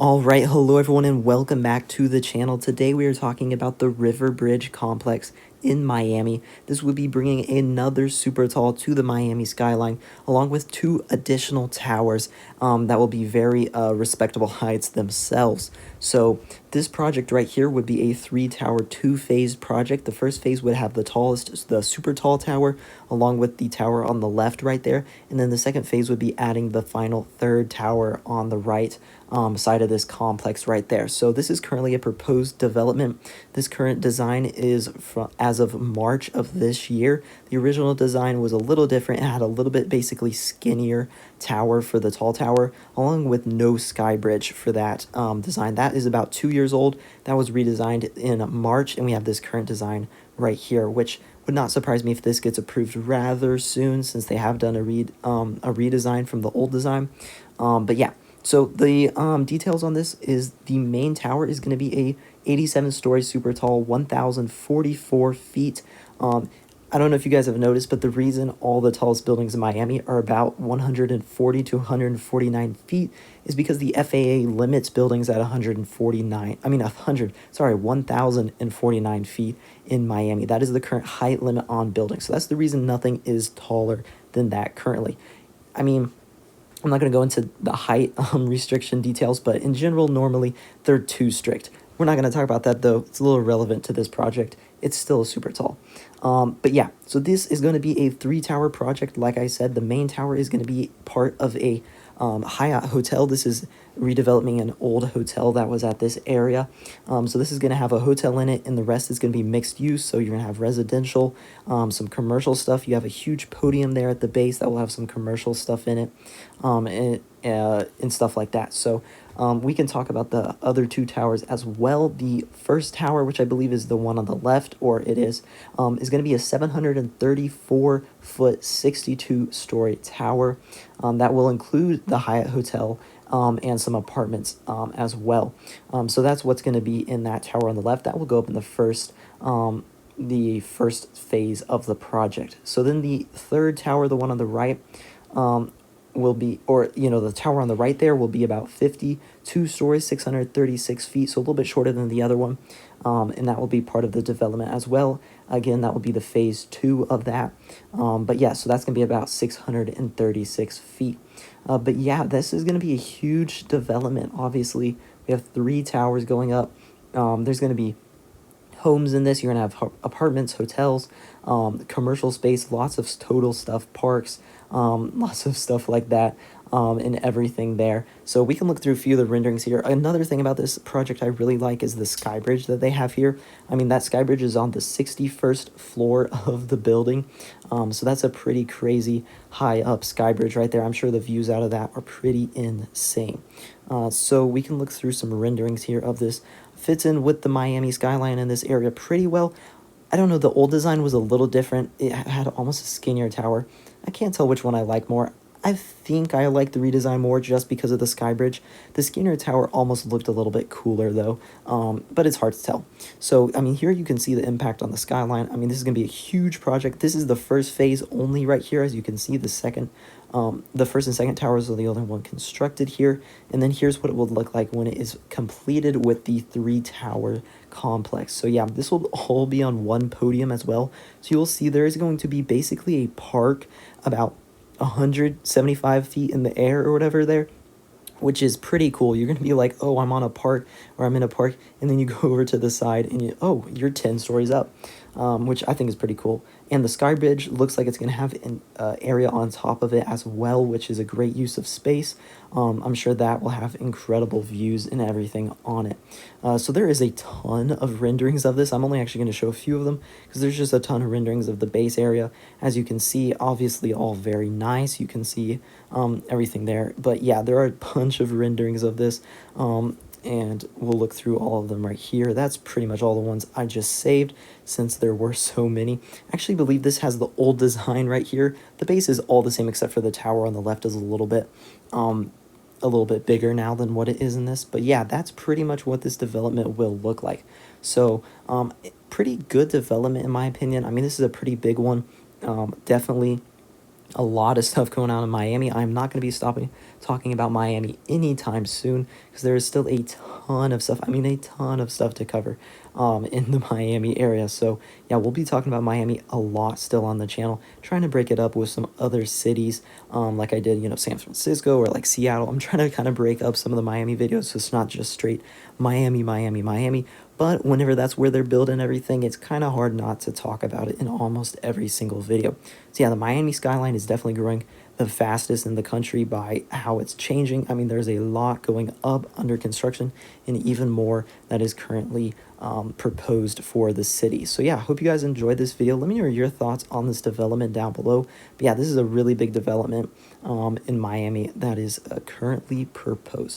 Alright, hello everyone and welcome back to the channel. Today we are talking about the Riverbidge complex in Miami. This would be bringing another Supertall to the Miami skyline, along with two additional towers that will be very respectable heights themselves. So this project right here would be a 3-tower, 2-phase project. The first phase would have the super tall tower, along with the tower on the left right there. And then the second phase would be adding the final 3rd tower on the right side of this complex right there. So this is currently a proposed development. This current design is as of March of this year. The original design was a little different. It had a little bit basically skinnier tower for the tall tower, along with no sky bridge for that design. That is about 2 years old. That was redesigned in March, and we have this current design right here, which would not surprise me if this gets approved rather soon, since they have done a redesign from the old design. But yeah, so the details on this is the main tower is going to be a 87-story super tall, 1,044 feet. I don't know if you guys have noticed, but the reason all the tallest buildings in Miami are about 140 to 149 feet is because the FAA limits buildings at 1,049 feet in Miami. That is the current height limit on buildings. So that's the reason nothing is taller than that currently. I mean, I'm not going to go into the height restriction details, but in general, normally they're too strict. We're not going to talk about that, though. It's a little irrelevant to this project. It's still super tall. But yeah, so this is going to be a 3-tower project. Like I said, the main tower is going to be part of a Hyatt hotel. This is redeveloping an old hotel that was at this area. So this is going to have a hotel in it, and the rest is going to be mixed use. So you're going to have residential, some commercial stuff. You have a huge podium there at the base that will have some commercial stuff in it, and stuff like that. So we can talk about the other 2 towers as well. The first tower, which I believe is the one on the left, or it is going to be a 734-foot, 62-story tower that will include the Hyatt Hotel and some apartments as well. So that's what's going to be in that tower on the left. That will go up in the first phase of the project. So then the 3rd tower, the one on the right, will be, the tower on the right there will be about 52 stories, 636 feet, so a little bit shorter than the other one, and that will be part of the development as well. Again, that will be the phase 2 of that, but yeah, so that's going to be about 636 feet. But yeah, this is going to be a huge development. Obviously, we have 3 towers going up. There's going to be homes in this. You're going to have apartments, hotels, commercial space, lots of total stuff, parks, lots of stuff like that, and everything there. So we can look through a few of the renderings here. Another thing about this project I really like is the sky bridge that they have here. I mean, that sky bridge is on the 61st floor of the building. So that's a pretty crazy high up sky bridge right there. I'm sure the views out of that are pretty insane. So we can look through some renderings here of this. Fits in with the Miami skyline in this area pretty well. I don't know, the old design was a little different. It had almost a skinnier tower. I can't tell which one I like more. I think I like the redesign more just because of the sky bridge. The skinnier tower almost looked a little bit cooler though, but it's hard to tell. So, I mean, here you can see the impact on the skyline. I mean, this is going to be a huge project. This is the first phase only right here. As you can see, the first and second towers are the only one constructed here. And then here's what it will look like when it is completed with the 3-tower complex. So yeah, this will all be on one podium as well. So you'll see there is going to be basically a park about 175 feet in the air or whatever there, which is pretty cool. You're going to be like, oh, I'm on a park, or I'm in a park, and then you go over to the side and you're 10 stories up, which I think is pretty cool. And the sky bridge looks like it's going to have an area on top of it as well, which is a great use of space. I'm sure that will have incredible views and everything on it. So there is a ton of renderings of this. I'm only actually going to show a few of them because there's just a ton of renderings of the base area. As you can see, obviously all very nice. You can see everything there. But yeah, there are a bunch of renderings of this. And we'll look through all of them right here. That's pretty much all the ones I just saved since there were so many. I actually believe this has the old design right here. The base is all the same except for the tower on the left is a little bit bigger now than what it is in this. But yeah, that's pretty much what this development will look like. So pretty good development in my opinion. I mean, this is a pretty big one. Definitely a lot of stuff going on in Miami. I'm not going to be stopping talking about Miami anytime soon because there is still a ton of stuff. I mean, a ton of stuff to cover in the Miami area. So, yeah, we'll be talking about Miami a lot still on the channel, trying to break it up with some other cities like I did, San Francisco or like Seattle. I'm trying to kind of break up some of the Miami videos so it's not just straight Miami, Miami, Miami. But whenever that's where they're building everything, it's kind of hard not to talk about it in almost every single video. So yeah, the Miami skyline is definitely growing the fastest in the country by how it's changing. I mean, there's a lot going up under construction and even more that is currently proposed for the city. So yeah, hope you guys enjoyed this video. Let me know your thoughts on this development down below. But yeah, this is a really big development in Miami that is currently proposed.